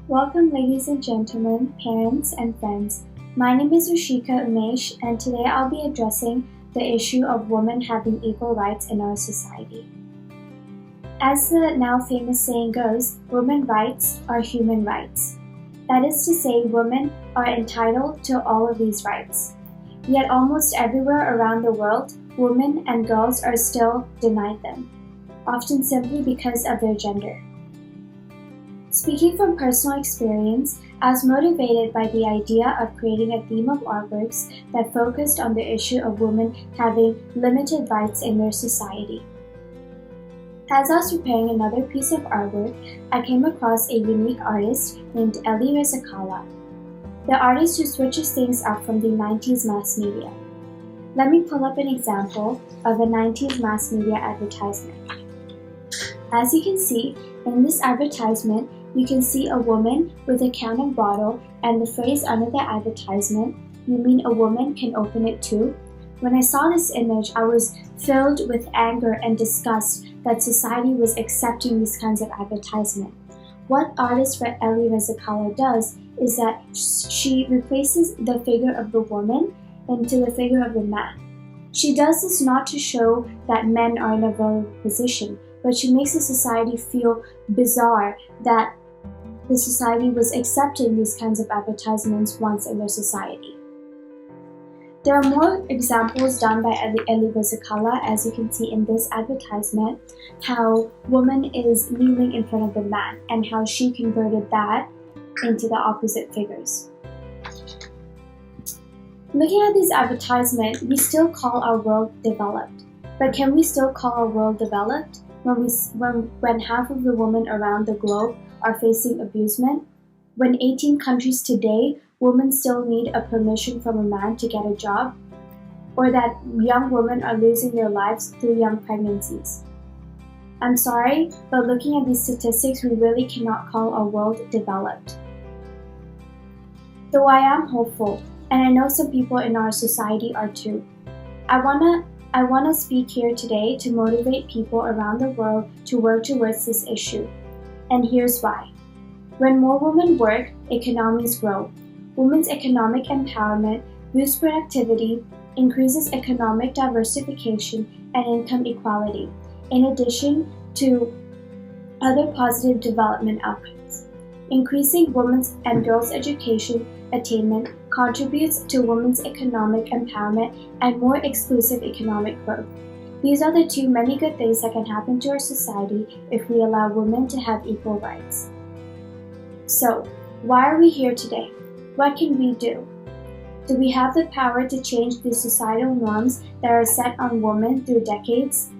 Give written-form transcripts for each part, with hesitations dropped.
Welcome, ladies and gentlemen, parents, and friends. My name is Rishika Umesh, and today I'll be addressing the issue of women having equal rights in our society. As the now famous saying goes, women's rights are human rights. That is to say, women are entitled to all of these rights. Yet almost everywhere around the world, women and girls are still denied them, often simply because of their gender. Speaking from personal experience, I was motivated by the idea of creating a theme of artworks that focused on the issue of women having limited rights in their society. As I was preparing another piece of artwork, I came across a unique artist named Rishika, the artist who switches things up from the 90s mass media. Let me pull up an example of a 90s mass media advertisement. As you can see, in this advertisement, you can see a woman with a can of bottle and the phrase under the advertisement, "You mean a woman can open it too?" When I saw this image, I was filled with anger and disgust that society was accepting these kinds of advertisement. What artist Rishika does is that she replaces the figure of the woman into the figure of the man. She does this not to show that men are in a vulnerable position, but she makes the society feel bizarre that the society was accepting these kinds of advertisements once in their society. There are more examples done by Rishika, as you can see in this advertisement, how woman is kneeling in front of the man and how she converted that into the opposite figures. Looking at this advertisement, we still call our world developed. But can we still call our world developed when half of the women around the globe are facing abusement? When 18 countries today, women still need a permission from a man to get a job? Or that young women are losing their lives through young pregnancies? I'm sorry, but looking at these statistics, we really cannot call our world developed. Though I am hopeful, and I know some people in our society are too. I wanna speak here today to motivate people around the world to work towards this issue. And here's why. When more women work, economies grow. Women's economic empowerment boosts productivity, increases economic diversification and income equality, in addition to other positive development outcomes. Increasing women's and girls' education attainment contributes to women's economic empowerment and more exclusive economic growth. These are the two many good things that can happen to our society if we allow women to have equal rights. So, why are we here today? What can we do? Do we have the power to change the societal norms that are set on women through decades?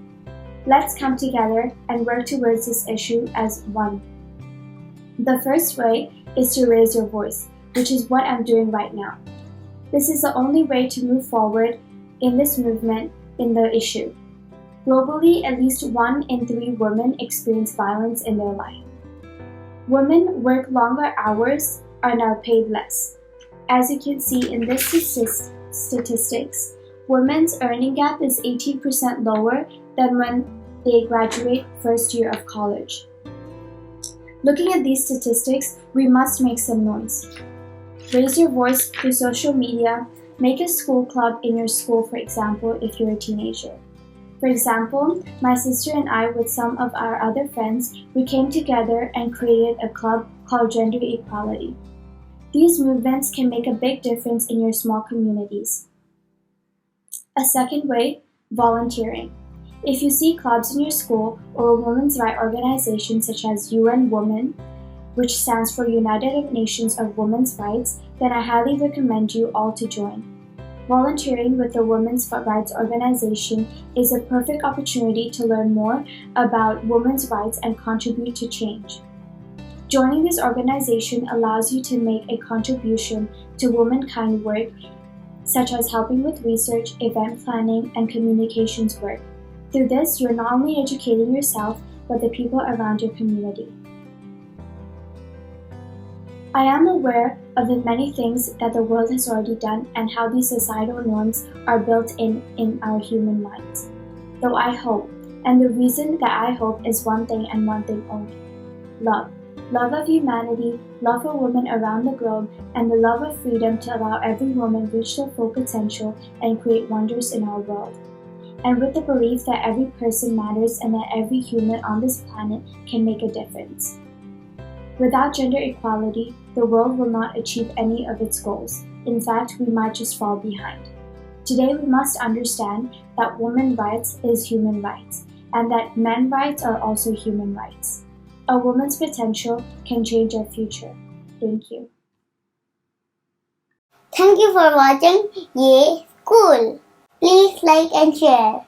Let's come together and work towards this issue as one. The first way is to raise your voice, which is what I'm doing right now. This is the only way to move forward in this movement in the issue. Globally, at least 1 in 3 women experience violence in their life. Women work longer hours and are paid less. As you can see in this statistics, women's earning gap is 18% lower than when they graduate first year of college. Looking at these statistics, we must make some noise. Raise your voice through social media. Make a school club in your school, for example, if you're a teenager. For example, my sister and I, with some of our other friends, we came together and created a club called Gender Equality. These movements can make a big difference in your small communities. A second way, volunteering. If you see clubs in your school or a women's rights organization such as UN Women, which stands for United Nations of Women's Rights, then I highly recommend you all to join. Volunteering with the women's rights organization is a perfect opportunity to learn more about women's rights and contribute to change. Joining this organization allows you to make a contribution to womankind work, such as helping with research, event planning, and communications work. Through this, you're not only educating yourself, but the people around your community. I am aware of the many things that the world has already done and how these societal norms are built in our human minds. Though I hope, and the reason that I hope is one thing and one thing only: love. Love of humanity, love for women around the globe, and the love of freedom to allow every woman reach their full potential and create wonders in our world. And with the belief that every person matters and that every human on this planet can make a difference. Without gender equality, the world will not achieve any of its goals. In fact, we might just fall behind. Today, we must understand that women's rights is human rights, and that men's rights are also human rights. A woman's potential can change our future. Thank you. Thank you for watching Yayskool. Please like and share.